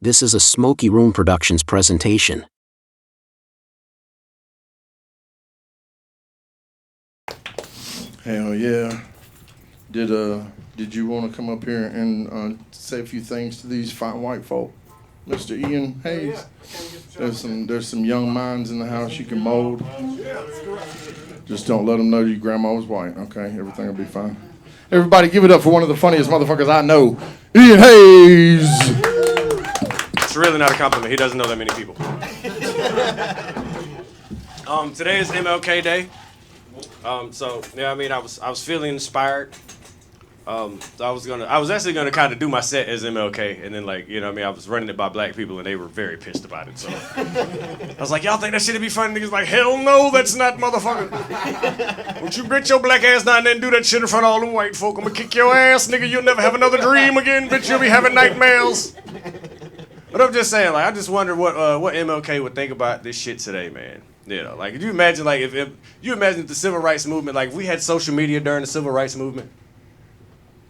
This is a Smoky Room Productions presentation. Hell yeah. Did you want to come up here and say a few things to these fine white folk? Mr. Ian Hayes? There's some young minds in the house you can mold. Just don't let them know your grandma was white, okay? Everything will be fine. Everybody give it up for one of the funniest motherfuckers I know, Ian Hayes! It's really not a compliment. He doesn't know that many people. Today is MLK Day. I was feeling inspired. I was actually gonna kind of do my set as MLK, and then I was running it by black people, and they were very pissed about it. So I was like, y'all think that shit'd be funny? Niggas like, hell no, that's not motherfucker. Don't you bitch your black ass down there and do that shit in front of all them white folk. I'm gonna kick your ass, nigga. You'll never have another dream again, bitch. You'll be having nightmares. But I'm just saying, I just wonder what MLK would think about this shit today, man. You know, could you imagine, if you imagine the civil rights movement, if we had social media during the civil rights movement?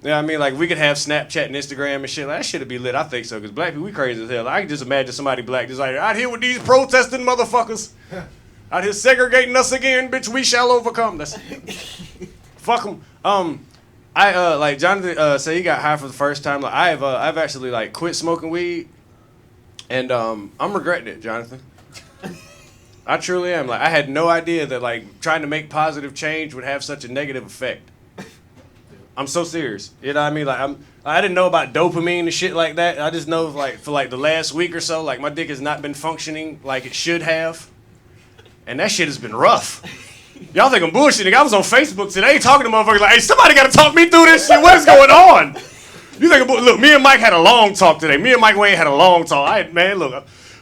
You know what I mean? We could have Snapchat and Instagram and shit. That shit'd be lit. I think so, because black people, we crazy as hell. I can just imagine somebody black just out here with these protesting motherfuckers. Out here segregating us again, bitch, we shall overcome. That's fuck them. Jonathan said he got high for the first time. I've actually quit smoking weed, and I'm regretting it, Jonathan. I truly am. I had no idea that trying to make positive change would have such a negative effect. I'm so serious. You know what I mean? I didn't know about dopamine and shit like that. I just know for the last week or so, my dick has not been functioning like it should have. And that shit has been rough. Y'all think I'm bullshitting. I was on Facebook today talking to motherfuckers hey, somebody gotta talk me through this shit. What is going on? You think look, me and Mike had a long talk today. Me and Mike Wayne had a long talk.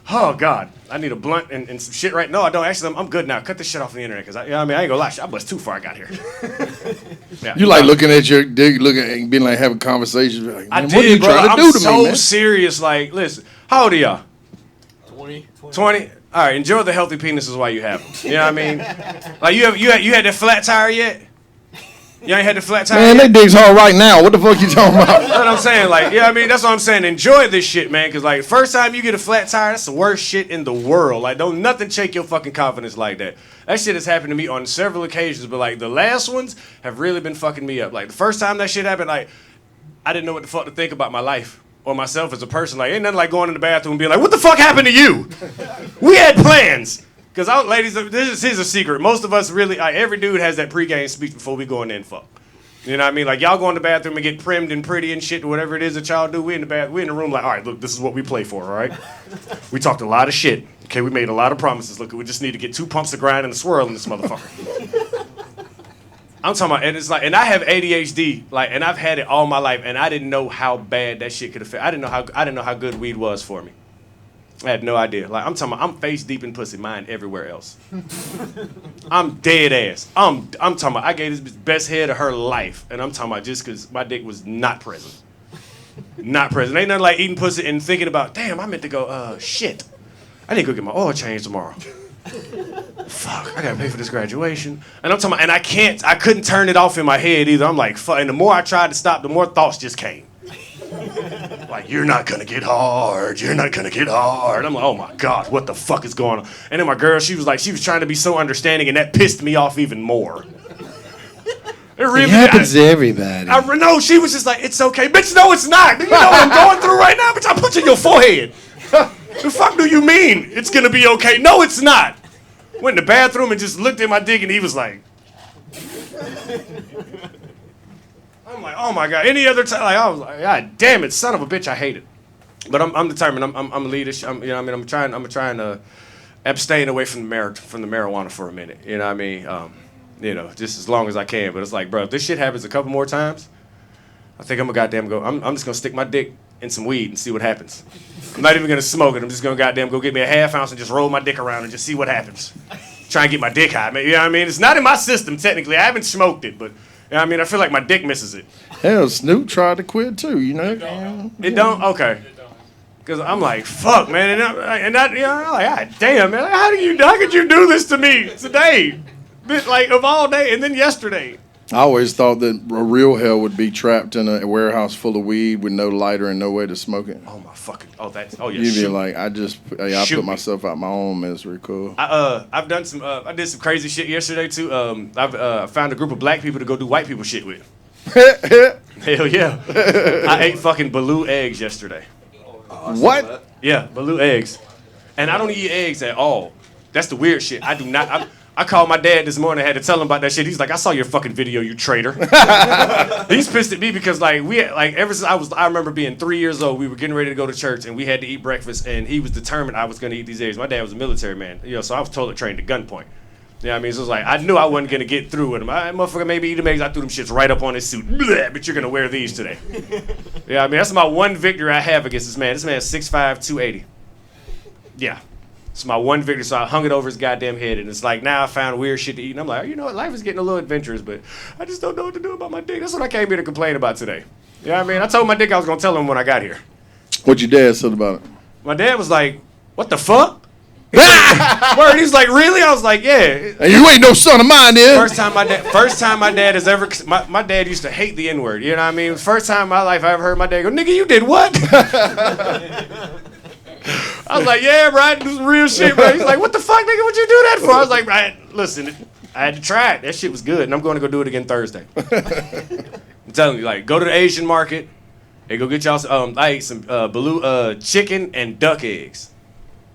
Oh God, I need a blunt and some shit right now. No, I don't. Actually, I'm good now. Cut this shit off the internet, because I ain't gonna lie. I was too far I got here. Yeah, you looking at your dick, looking and being having conversations. I did, what are you trying to do to me, man? I'm so serious. Listen, how old are y'all? 20. 20? All right, enjoy the healthy penises while you have them. You know what I mean? You had that flat tire yet? You ain't had the flat tire man, yet? that dick's hard right now. What the fuck you talking about? That's what I'm saying. That's what I'm saying. Enjoy this shit, man. Because, first time you get a flat tire, that's the worst shit in the world. Don't nothing shake your fucking confidence like that. That shit has happened to me on several occasions. But, the last ones have really been fucking me up. The first time that shit happened, I didn't know what the fuck to think about my life or myself as a person. Ain't nothing like going in the bathroom and being what the fuck happened to you? We had plans. Because, ladies, here's a secret. Most of us really, every dude has that pregame speech before we go in there and fuck. You know what I mean? Y'all go in the bathroom and get primmed and pretty and shit, whatever it is that y'all do. We in the room all right, look, this is what we play for, all right? We talked a lot of shit. Okay, we made a lot of promises. Look, we just need to get 2 pumps of grind and a swirl in this motherfucker. I'm talking about, and it's and I have ADHD, and I've had it all my life, and I didn't know how bad that shit could affect. I didn't know how good weed was for me. I had no idea. I'm talking about, I'm face deep in pussy, mine everywhere else. I'm dead ass. I'm talking about, I gave this bitch best head of her life, and I'm talking about just because my dick was not present. Not present. Ain't nothing like eating pussy and thinking about, damn, I meant to go, shit. I need to go get my oil changed tomorrow. Fuck, I gotta pay for this graduation. And I'm talking about, and I couldn't turn it off in my head either. I'm fuck, and the more I tried to stop, the more thoughts just came. You're not gonna get hard. You're not gonna get hard. I'm oh my God, what the fuck is going on? And then my girl, she was trying to be so understanding, and that pissed me off even more. It happens to everybody. No, she was just it's okay. Bitch, no, it's not. You know what I'm going through right now? Bitch, I put you in your forehead. The fuck do you mean it's gonna be okay? No, it's not. Went in the bathroom and just looked at my dick, and he was like... I'm oh my God. Any other time, I was God damn it, son of a bitch, I hate it. But I'm determined. I'm a leader. I'm trying to abstain away from the marijuana for a minute. You know what I mean? Just as long as I can. But it's bro, if this shit happens a couple more times, I think I'm gonna goddamn go. I'm just gonna stick my dick in some weed and see what happens. I'm not even gonna smoke it. I'm just gonna goddamn go get me a half ounce and just roll my dick around and just see what happens. Try and get my dick high. You know what I mean? It's not in my system technically. I haven't smoked it, but. I feel like my dick misses it. Hell, Snoop tried to quit too, you know? It don't? Okay. Because I'm fuck, man. And I'm God damn, man. How could you do this to me today? Of all day, and then yesterday. I always thought that a real hell would be trapped in a warehouse full of weed with no lighter and no way to smoke it. Oh my fucking. Oh that's. Oh yeah. You'd be shoot. like, I put myself out my own misery. Cool. I've done some. I did some crazy shit yesterday too. I've found a group of black people to go do white people shit with. Hell yeah. I ate fucking blue eggs yesterday. What? Yeah, blue eggs. And I don't eat eggs at all. That's the weird shit. I do not. I called my dad this morning. I had to tell him about that shit. He's like, I saw your fucking video, you traitor. He's pissed at me because like ever since I remember being 3 years old, we were getting ready to go to church and we had to eat breakfast and he was determined I was gonna eat these eggs. My dad was a military man, so I was totally trained to gunpoint. You know what I mean? So it was like I knew I wasn't gonna get through with him. I motherfucker maybe eat them eggs. I threw them shits right up on his suit. Bleh, but you're gonna wear these today. Yeah, I mean that's my one victory I have against this man. This man's 6'5", 280. Yeah. It's my one victory, so I hung it over his goddamn head, and it's like now I found weird shit to eat, and I'm like, you know what, life is getting a little adventurous, but I just don't know what to do about my dick. That's what I came here to complain about today. You know what I mean? I told my dick I was gonna tell him when I got here. What your dad said about it? My dad was like, what the fuck? Word, he was like, really? I was like, yeah. Hey, you ain't no son of mine, then. First time my dad has ever, my dad used to hate the N-word, you know what I mean? First time in my life I ever heard my dad go, nigga, you did what? I was like, yeah, bro, I do some real shit, bro. He's like, what the fuck, nigga, what'd you do that for? I was like, listen, I had to try it. That shit was good, and I'm going to go do it again Thursday. I'm telling you, like, go to the Asian market, and go get y'all some, I ate some blue chicken and duck eggs.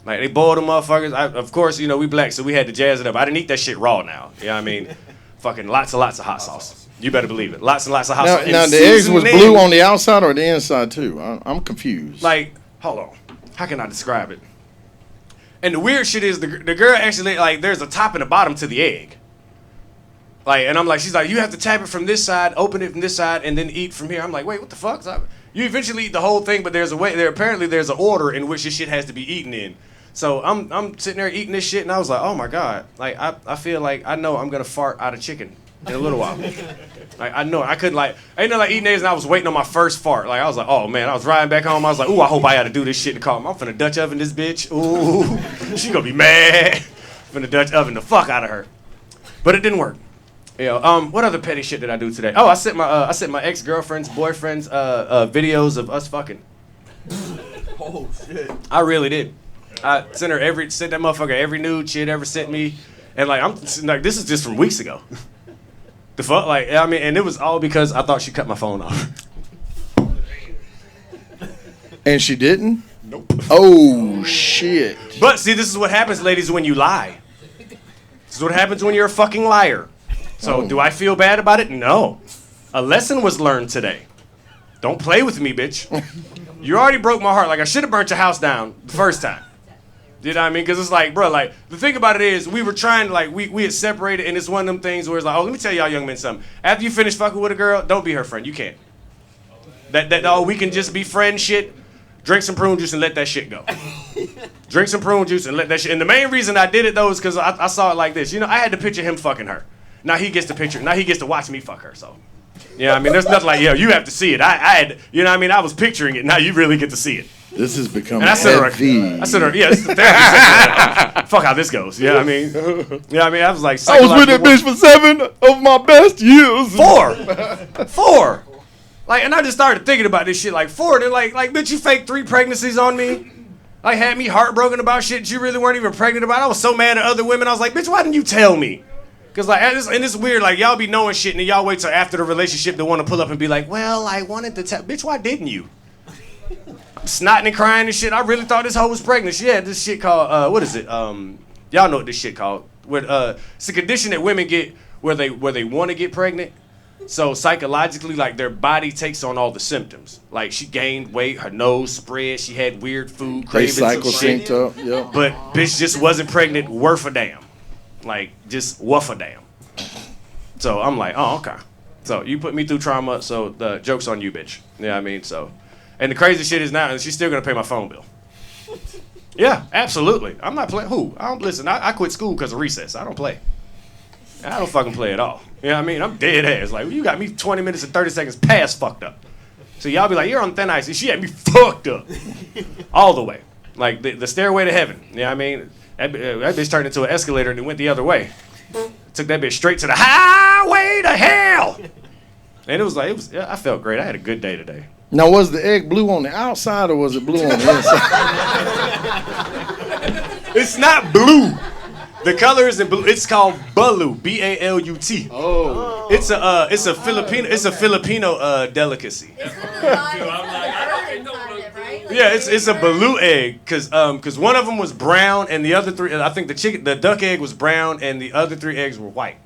Like, they boiled them motherfuckers. Of course, we black, so we had to jazz it up. I didn't eat that shit raw now. You know what I mean? Fucking lots of hot sauce. You better believe it. Lots and lots of hot sauce. Now the eggs was blue on the outside or the inside, too? I'm confused. Like, hold on. How can I describe it? And the weird shit is the girl actually, like, there's a top and a bottom to the egg. Like, and I'm like, she's like, you have to tap it from this side, open it from this side, and then eat from here. I'm like, wait, what the fuck? You eventually eat the whole thing, but there's a way. Apparently there's an order in which this shit has to be eaten in. So I'm sitting there eating this shit, and I was like, oh my god, like I feel like I know I'm gonna fart out of chicken in a little while. Like I know I couldn't like I ain't know like eating eggs, and I was waiting on my first fart. Like I was like, oh man, I was riding back home. I was like, ooh, I hope I got to do this shit in the car. I'm finna Dutch oven this bitch. Ooh, she gonna be mad. Finna Dutch oven the fuck out of her. But it didn't work. What other petty shit did I do today? Oh, I sent my ex-girlfriend's boyfriend's videos of us fucking. Oh shit! I really did. I sent that motherfucker every nude she had ever sent me, and like I'm like this is just from weeks ago. The fuck, like I mean, and it was all because I thought she cut my phone off. And she didn't? Nope. Oh shit! But see, this is what happens, ladies, when you lie. This is what happens when you're a fucking liar. So do I feel bad about it? No. A lesson was learned today. Don't play with me, bitch. You already broke my heart. Like I should have burnt your house down the first time. You know what I mean? Because it's like, bro, like, the thing about it is, we were trying to, like, we had separated, and it's one of them things where it's like, oh, let me tell y'all young men something. After you finish fucking with a girl, don't be her friend. You can't. We can just be friend shit, drink some prune juice and let that shit go. Drink some prune juice and let that shit. And the main reason I did it, though, is because I saw it like this. I had to picture him fucking her. Now he gets to watch me fuck her, so. You know what I mean? There's nothing like, you have to see it. I had, you know what I mean? I was picturing it. Now you really get to see it. This has become and I said her, yeah, this is the therapy session. Fuck how this goes. Yeah, I mean, I was like, I was with that bitch for 7 of my best years. 4. Like, and I just started thinking about this shit, like 4. They're like, bitch, you faked 3 pregnancies on me. Like, had me heartbroken about shit that you really weren't even pregnant about. I was so mad at other women. I was like, bitch, why didn't you tell me? Because, like, and it's weird, like, y'all be knowing shit, and then y'all wait till after the relationship to want to pull up and be like, well, I wanted to tell. Bitch, why didn't you? Snotting and crying and shit. I really thought this hoe was pregnant. She had this shit called, what is it? Y'all know what this shit called. It's a condition that women get where they want to get pregnant. So psychologically, like, their body takes on all the symptoms. Like, she gained weight, her nose spread, she had weird food cravings. They cycle synced up, yeah. But bitch just wasn't pregnant worth a damn. Like, just woof a damn. So I'm like, oh, okay. So you put me through trauma, so the joke's on you, bitch. You know what I mean? So, and the crazy shit is now, she's still gonna pay my phone bill. Yeah, absolutely. I'm not playing. Who? Listen, I quit school because of recess. I don't play. I don't fucking play at all. You know what I mean? I'm dead ass. Like, you got me 20 minutes and 30 seconds past fucked up. So y'all be like, you're on thin ice. And she had me fucked up. All the way. Like, the stairway to heaven. You know what I mean? That bitch turned into an escalator and it went the other way. Took that bitch straight to the highway to hell. And it was I felt great. I had a good day today. Now, was the egg blue on the outside or was it blue on the inside? It's not blue. The color isn't blue. It's called balut. B-A-L-U-T. Oh. It's a Filipino delicacy. Yeah, it's a balut egg because one of them was brown and the other three, I think the duck egg was brown and the other 3 eggs were white.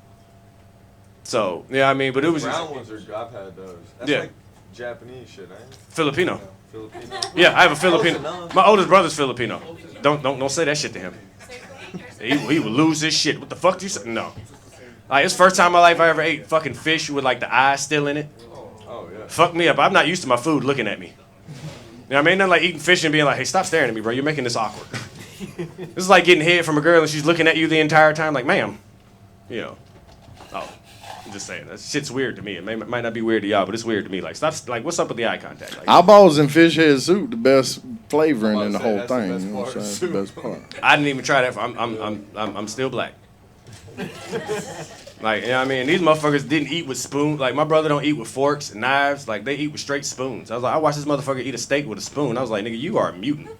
So yeah, I mean, but it was brown ones are. I've had those. That's yeah. Like Japanese shit, ain't it? Filipino. Filipino. Yeah, I have a Filipino. My oldest brother's Filipino. Don't say that shit to him. He would lose his shit. What the fuck do you say? No. Like, it's the first time in my life I ever ate fucking fish with like the eye still in it. Oh yeah. Fuck me up. I'm not used to my food looking at me. You know what I mean? Nothing like eating fish and being like, hey, stop staring at me, bro. You're making this awkward. This is like getting head from a girl and she's looking at you the entire time like, ma'am. You know. Oh. I'm just saying. That shit's weird to me. It might not be weird to y'all, but it's weird to me. Like, stop. Like, what's up with the eye contact? Like, Eyeballs and fish head soup, the best flavoring in the whole that's the thing. best You know what I'm part. saying? That's the best part. I didn't even try that. I'm still black. Like, you know what I mean? These motherfuckers didn't eat with spoons. Like, my brother don't eat with forks and knives. Like, they eat with straight spoons. I was like, I watched this motherfucker eat a steak with a spoon. I was like, nigga, you are a mutant.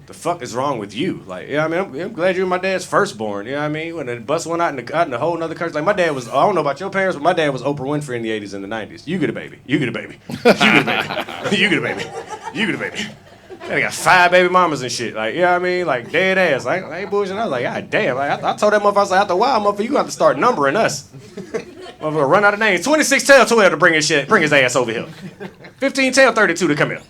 The fuck is wrong with you? Like, you know what I mean? I'm glad you're my dad's firstborn. You know what I mean? When they bust one out in the whole nother country. Like, my dad was, I don't know about your parents, but my dad was Oprah Winfrey in the 80s and the 90s. You get a baby. You get a baby. You get a baby. You get a baby. You get a baby. They got 5 baby mamas and shit. Like, you know what I mean? Like, dead ass. Like, I ain't bullshitting. I was like, God damn. Like, I told that motherfucker, I was like, after a while, motherfucker, you gonna have to start numbering us. Motherfucker, run out of names. 26 tell 12 to bring his ass over here. 15 tell 32 to come here.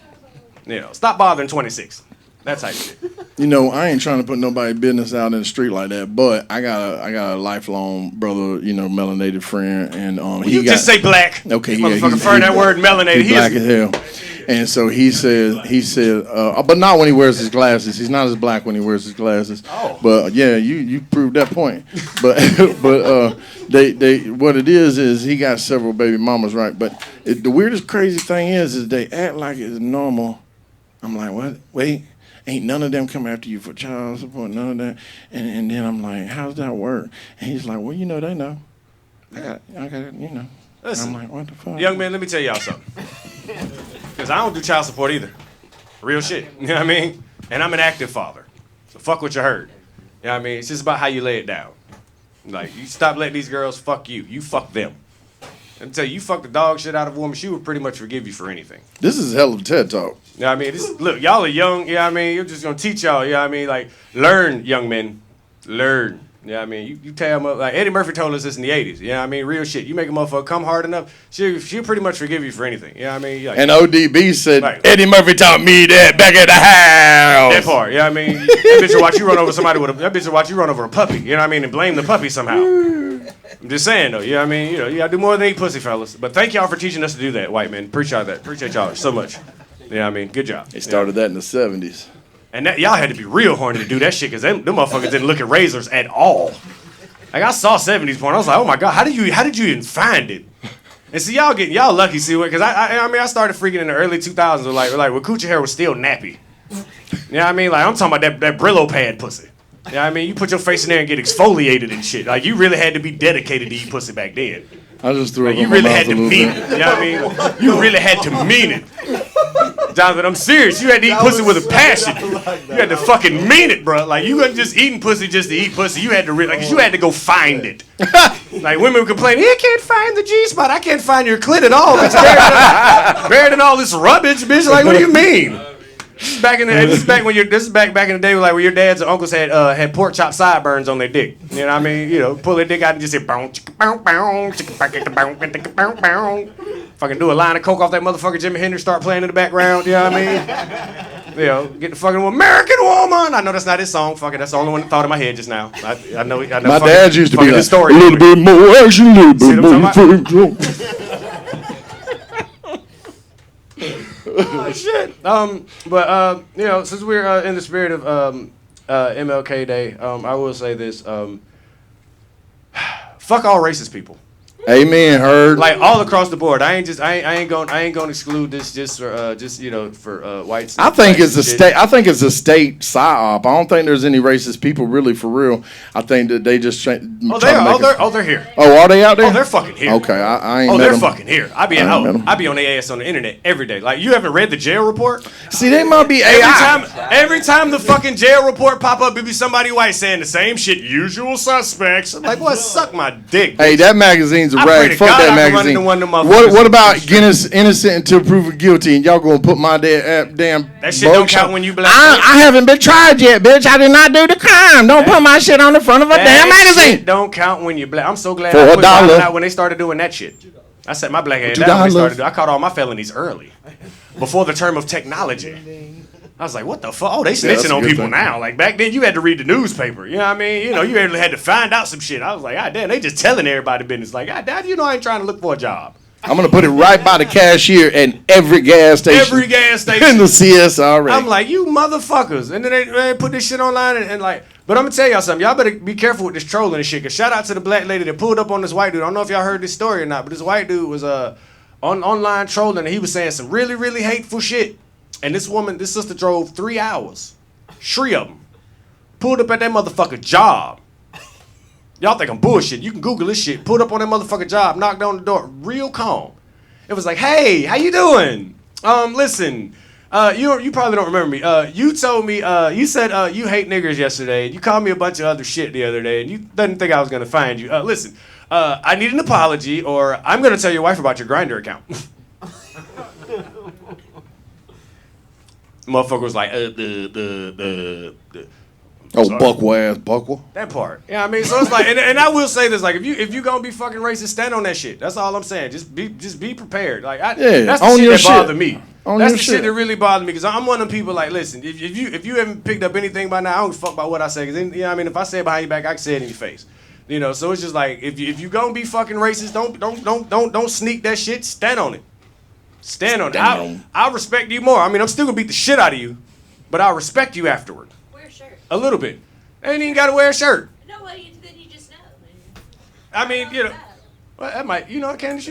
You know, stop bothering 26. That type of shit. You know, I ain't trying to put nobody's business out in the street like that, but I got a lifelong brother, you know, melanated friend, and You just say black. Okay, yeah, motherfucker, prefer that word melanated. He's black as hell. And so he said, but not when he wears his glasses. He's not as black when he wears his glasses. Oh. But yeah, you proved that point. But they what it is he got several baby mamas, right? But the weirdest crazy thing is they act like it's normal. I'm like, what? Wait, ain't none of them come after you for child support, none of that. And then I'm like, how's that work? And he's like, well, you know, they know. I got you know. Listen, I'm like, what the fuck? young man, let me tell y'all something. Because I don't do child support either. Real shit. You know what I mean? And I'm an active father. So fuck what you heard. You know what I mean? It's just about how you lay it down. Like, you stop letting these girls fuck you. You fuck them. Let me tell you, you fuck the dog shit out of a woman, she would pretty much forgive you for anything. This is a hell of a TED Talk. You know what I mean? Look, y'all are young, you know what I mean? You're just going to teach y'all, you know what I mean? Like, learn, young men. Learn. You know what I mean? You tear them up. Like, Eddie Murphy told us this in the 80s. You know what I mean? Real shit. You make a motherfucker come hard enough, she'll pretty much forgive you for anything. You know what I mean? Like, And ODB said, right. Eddie Murphy taught me that back at the house. That part, you know what I mean? That bitch will watch you run over somebody that bitch will watch you run over a puppy, you know what I mean? And blame the puppy somehow. I'm just saying though, you know what I mean? You know, you gotta do more than eat pussy, fellas. But thank y'all for teaching us to do that, white men. Appreciate that. Appreciate y'all so much. You know what I mean? Good job. They started that in the 70s. And that, y'all had to be real horny to do that shit, because them motherfuckers didn't look at razors at all. Like, I saw 70s porn, I was like, oh my God, how did you even find it? And see, y'all lucky, see, because I started freaking in the early 2000s with like when coochie hair was still nappy. You know what I mean? Like, I'm talking about that Brillo pad pussy. You know what I mean? You put your face in there and get exfoliated and shit. Like, you really had to be dedicated to eat pussy back then. I just threw Like, it you on my really mouth had a to little mean bit. it. You know what I mean? You really had to mean it. Jonathan, I'm serious. You had to eat pussy with a passion. You had to fucking mean it, bro. Like, you wasn't just eating pussy just to eat pussy. You had to you had to go find it. Like, women would complain, I can't find the G-spot. I can't find your clit at all. It's buried in all this rubbish, bitch. Like, what do you mean? This is back in the day, like where your dads and uncles had pork chop sideburns on their dick. You know what I mean? You know, pull their dick out and just say bow, chicka, bow, bow, chicka, bow, chicka, bow, bow. Fucking do a line of coke off that motherfucker. Jimi Hendrix start playing in the background. You know what I mean? You know, get the fucking American Woman. I know that's not his song. Fuck it, that's the only one that thought in my head just now. I know. My dad used to be like, story. a little bit more action, a little See bit what I'm more talking fun. Oh, shit. You know, since we're in the spirit of MLK Day, I will say this: fuck all racist people. Amen. Heard. Like all across the board. I ain't gonna exclude this just for whites. I think it's a state. I think it's a state psyop. I don't think there's any racist people really for real. I think that they just. They're here. Oh, are they out there? Oh, they're fucking here. Okay, I ain't. Oh, met they're them. fucking here. I be on their ass on the internet every day. Like you haven't read the jail report? See, they might be AI. Every time the fucking jail report pop up, it be somebody white saying the same shit. Usual suspects. Like, what? Suck my dick. Hey, that magazine's a I pray rag. to Fuck God that I can run magazine. into one of them motherfuckers What in about the street. innocent until proven guilty, and y'all gonna put my damn That shit don't count when you black. I haven't been tried yet, bitch. I did not do the crime. Don't put my shit on the front of a damn magazine. Shit don't count when you black. I'm so glad For I $1. was out when they started doing that shit. I set my black ass down when they started. I caught all my felonies early, before the term of technology. I was like, what the fuck? Oh, they snitching on people now. Like back then, you had to read the newspaper. You know what I mean? You know, you had to find out some shit. I was like, God damn, they just telling everybody business. Like, God damn, you know, I ain't trying to look for a job. I'm gonna put it right by the cashier in every gas station. Every gas station. In the CSRA. I'm like, you motherfuckers. And then they put this shit online and like, but I'm gonna tell y'all something. Y'all better be careful with this trolling and shit. Cause shout out to the black lady that pulled up on this white dude. I don't know if y'all heard this story or not, but this white dude was online trolling and he was saying some really, really hateful shit. And this sister drove 3 hours. 3 of them. Pulled up at that motherfucker job. Y'all think I'm bullshit. You can Google this shit. Pulled up on that motherfucker job. Knocked on the door. Real calm. It was like, hey, how you doing? Listen, you probably don't remember me. You told me, you said you hate niggers yesterday. You called me a bunch of other shit the other day. And you didn't think I was going to find you. Listen, I need an apology or I'm going to tell your wife about your Grindr account. Motherfucker was like, Buckwa. That part. Yeah, I mean, so it's like, and I will say this, like, if you gonna be fucking racist, stand on that shit. That's all I'm saying. Just be prepared. Like, that's the shit that bothered me. That's the shit that really bothered me, because I'm one of them people, like, listen, if you haven't picked up anything by now, I don't fuck about what I say, because, you know what I mean, if I say it behind your back, I can say it in your face. You know, so it's just like, if you gonna be fucking racist, don't sneak that shit, stand on it. Stand on it. I'll respect you more. I mean, I'm still gonna beat the shit out of you, but I'll respect you afterward. Wear a shirt. A little bit. Ain't even gotta wear a shirt. No, well, then you just know. I mean, you know, well, that might, you know, Candace,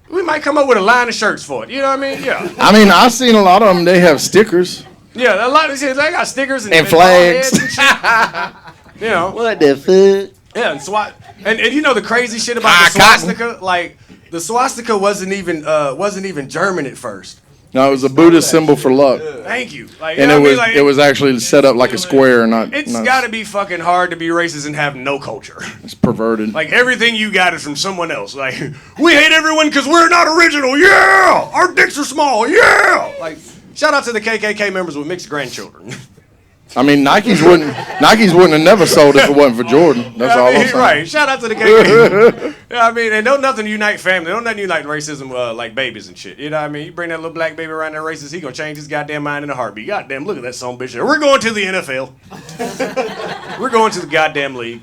we might come up with a line of shirts for it. You know what I mean? Yeah. I mean, I've seen a lot of them. They have stickers. Yeah, a lot of shit. They got stickers and flags. And shit. You know. What the fuck? Yeah, and SWAT. And you know the crazy shit about the swastika? Like, the swastika wasn't even German at first. No, it was a Buddhist symbol for luck. Thank you. Like, And you it was actually set up like a square, not. It's got to be fucking hard to be racist and have no culture. It's perverted. Like, everything you got is from someone else. Like, we hate everyone because we're not original. Yeah! Our dicks are small. Yeah! Like, shout out to the KKK members with mixed grandchildren. I mean, Nikes wouldn't have never sold if it wasn't for Jordan. That's all I'm saying. Right. Shout out to the KKK. Yeah, I mean, and don't nothing unite family. Don't nothing unite racism like babies and shit. You know what I mean? You bring that little black baby around that racist, he gonna change his goddamn mind in a heartbeat. Goddamn, look at that son of a bitch. We're going to the NFL. We're going to the goddamn league.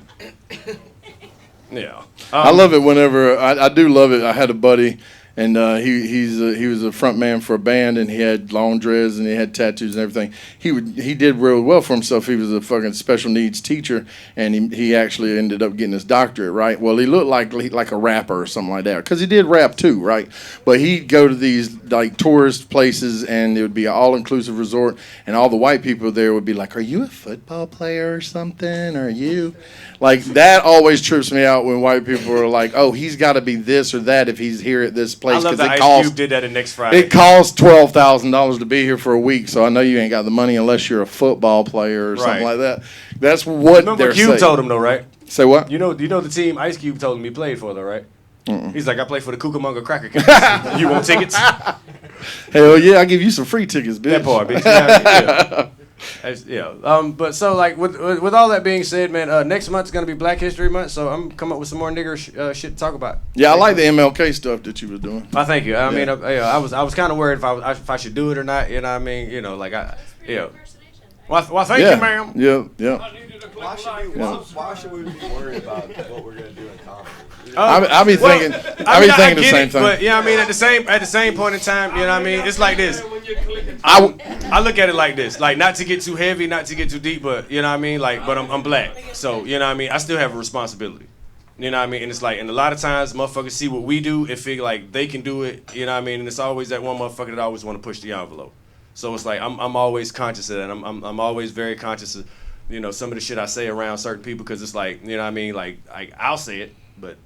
Yeah. I love it whenever I do love it. I had a buddy, and he was a front man for a band, and he had long dreads and he had tattoos and everything. He did real well for himself. He was a fucking special needs teacher, and he actually ended up getting his doctorate. Right. Well, he looked like a rapper or something like that, because he did rap too, right? But he'd go to these like tourist places, and it would be an all-inclusive resort, and all the white people there would be like, "Are you a football player or something? Are you?" Like, that always trips me out when white people are like, "Oh, he's got to be this or that if he's here at this place." I love that Ice Cube did that in Next Friday. It costs $12,000 to be here for a week, so I know you ain't got the money unless you're a football player or something like that. That's what they're saying. Cube told him though, right? Say what? You know the team Ice Cube told him he played for though, right? He's like, I play for the Cucamonga Cracker Cats. You want tickets? Hell yeah, I'll give you some free tickets, bitch. That part, bitch. Yeah. But so like with all that being said, man, next month's gonna be Black History Month, so I'm coming up with some more nigger shit to talk about. Yeah, I like the MLK stuff that you were doing. I thank you. I mean, I was kind of worried if I should do it or not. You know what I mean? You know, like Well, thank you, ma'am. Yeah. Why should we be worried about what we're gonna do in comedy? I be thinking the same thing. But yeah, I mean, at the same point in time, you know what I mean? It's like this. I look at it like this, like, not to get too heavy, not to get too deep, but you know what I mean? Like, but I'm black, so you know what I mean? I still have a responsibility. You know what I mean? And it's like, and a lot of times motherfuckers see what we do and feel like they can do it. You know what I mean? And it's always that one motherfucker that always want to push the envelope. So it's like I'm always conscious of that. I'm always very conscious of, you know, some of the shit I say around certain people because it's like, you know what I mean? Like I'll say it, but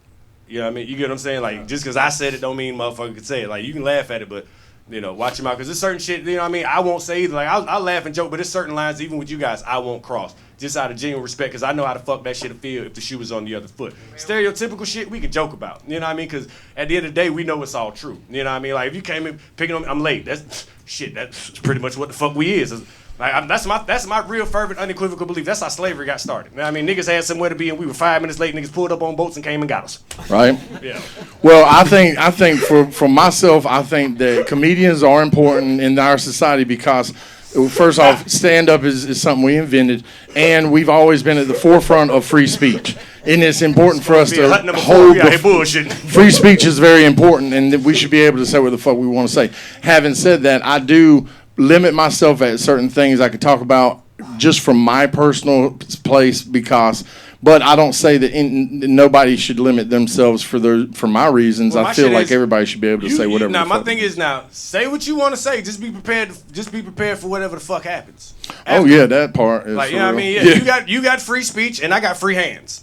you know what I mean? You get what I'm saying? Like just because I said it don't mean motherfucker can say it. Like you can laugh at it, but you know, watch your mouth because there's certain shit. You know what I mean? I won't say either. Like I'll laugh and joke, but there's certain lines even with you guys I won't cross. Just out of genuine respect, because I know how the fuck that shit'll feel if the shoe was on the other foot. Stereotypical shit we can joke about, you know what I mean? Because at the end of the day, we know it's all true. You know what I mean? Like if you came in picking on me, I'm late. That's shit. That's pretty much what the fuck we is. Like that's my real fervent, unequivocal belief. That's how slavery got started. You know what I mean? Niggas had somewhere to be, and we were 5 minutes late. Niggas pulled up on boats and came and got us. Right. Yeah. Well, I think for myself, I think that comedians are important in our society because. First off, stand-up is something we invented, and we've always been at the forefront of free speech. And it's important for us to hold free speech is very important, and that we should be able to say what the fuck we want to say. Having said that, I do limit myself at certain things I could talk about just from my personal place but I don't say that nobody should limit themselves for my reasons. Well, I feel like everybody should be able to say whatever. Now, my thing is say what you want to say. Just be prepared. Just be prepared for whatever the fuck happens. Oh yeah, that part is like you know what I mean. Yeah, you got free speech, and I got free hands.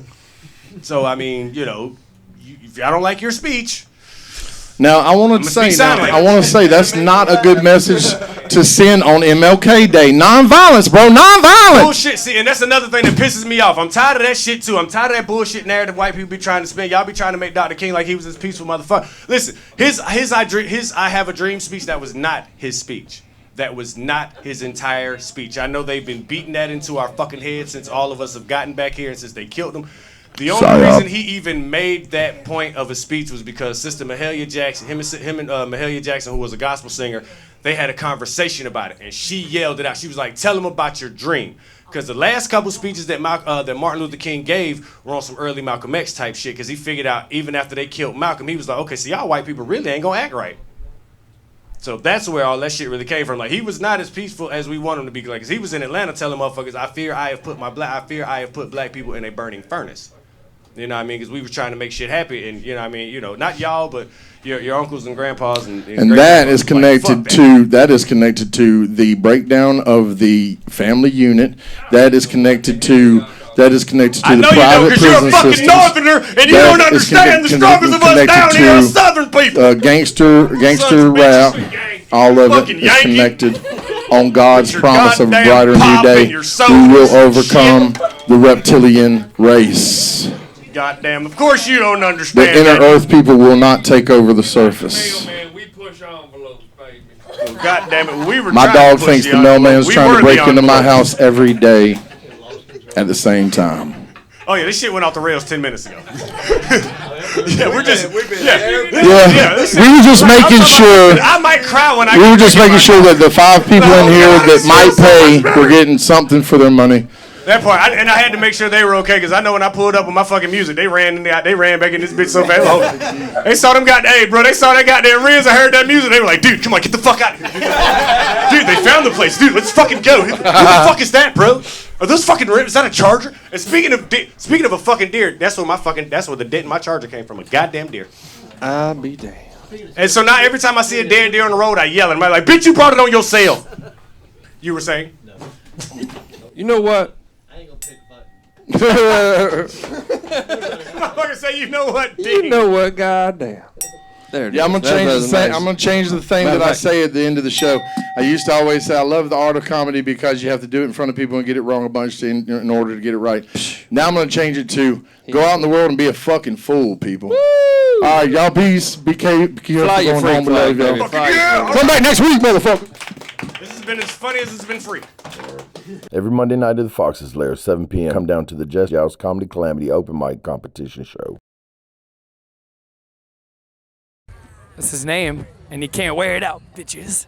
So I mean, you know, if I don't like your speech. Now I want to say that's not a good message to send on MLK Day. Non-violence, bro. Non-violence. Bullshit. See, and that's another thing that pisses me off. I'm tired of that shit too. I'm tired of that bullshit narrative white people be trying to spin. Y'all be trying to make Dr. King like he was this peaceful motherfucker. Listen, his I Have a Dream speech, that was not his speech. That was not his entire speech. I know they've been beating that into our fucking heads since all of us have gotten back here and since they killed him. The only reason he even made that point of a speech was because Sister Mahalia Jackson, him and Mahalia Jackson, who was a gospel singer, they had a conversation about it, and she yelled it out. She was like, "Tell him about your dream," because the last couple speeches that Martin Luther King gave were on some early Malcolm X type shit. Because he figured out even after they killed Malcolm, he was like, "Okay, so y'all white people really ain't gonna act right." So that's where all that shit really came from. Like he was not as peaceful as we want him to be. Like, 'cause he was in Atlanta telling motherfuckers, I fear I have put black people in a burning furnace." You know what I mean? Because we were trying to make shit happy, and you know what I mean? You know, not y'all, but your uncles and grandpas and that is connected to the breakdown of the family unit. That is connected to the private prison systems. You're a fucking northerner, and you don't understand the struggles of us down here as southern people. Gangster rap, all of it is connected on God's promise of a brighter new day. We will overcome the reptilian race. Goddamn, of course you don't understand. The inner earth people will not take over the surface. Man, we push envelopes, baby. Well, goddamn it, we were my dog thinks the mailman's trying to break into my house every day at the same time. Oh yeah, this shit went off the rails 10 minutes ago. Yeah, we're just we were just making sure. I might cry when we were just making sure that the 5 people in here that might pay were getting something for their money. That part, and I had to make sure they were okay, because I know when I pulled up with my fucking music, they ran back in this bitch so fast. They saw them they saw that goddamn rims. I heard that music. They were like, dude, come on, get the fuck out of here. Dude, they found the place. Dude, let's fucking go. Who the fuck is that, bro? Are those fucking rims? Is that a Charger? And speaking of a fucking deer, that's where the dent in my Charger came from, a goddamn deer. I'll be damned. And so now every time I see a dead deer on the road, I yell at them. I'm like, bitch, you brought it on yourself. You were saying? No. You know what? Motherfucker say, you know what, D? You know what, goddamn. There it is. I'm gonna change the thing that I say at the end of the show. I used to always say I love the art of comedy because you have to do it in front of people and get it wrong a bunch in order to get it right. Now I'm gonna change it to go out in the world and be a fucking fool, people. Woo! All right, y'all peace. Be careful going home. Love y'all. Come back next week, motherfucker. This has been as funny as it's been free. Every Monday night at the Fox's Lair, 7 p.m. Come down to the Jest Joust Comedy Calamity Open Mic Competition Show. That's his name, and he can't wear it out, bitches.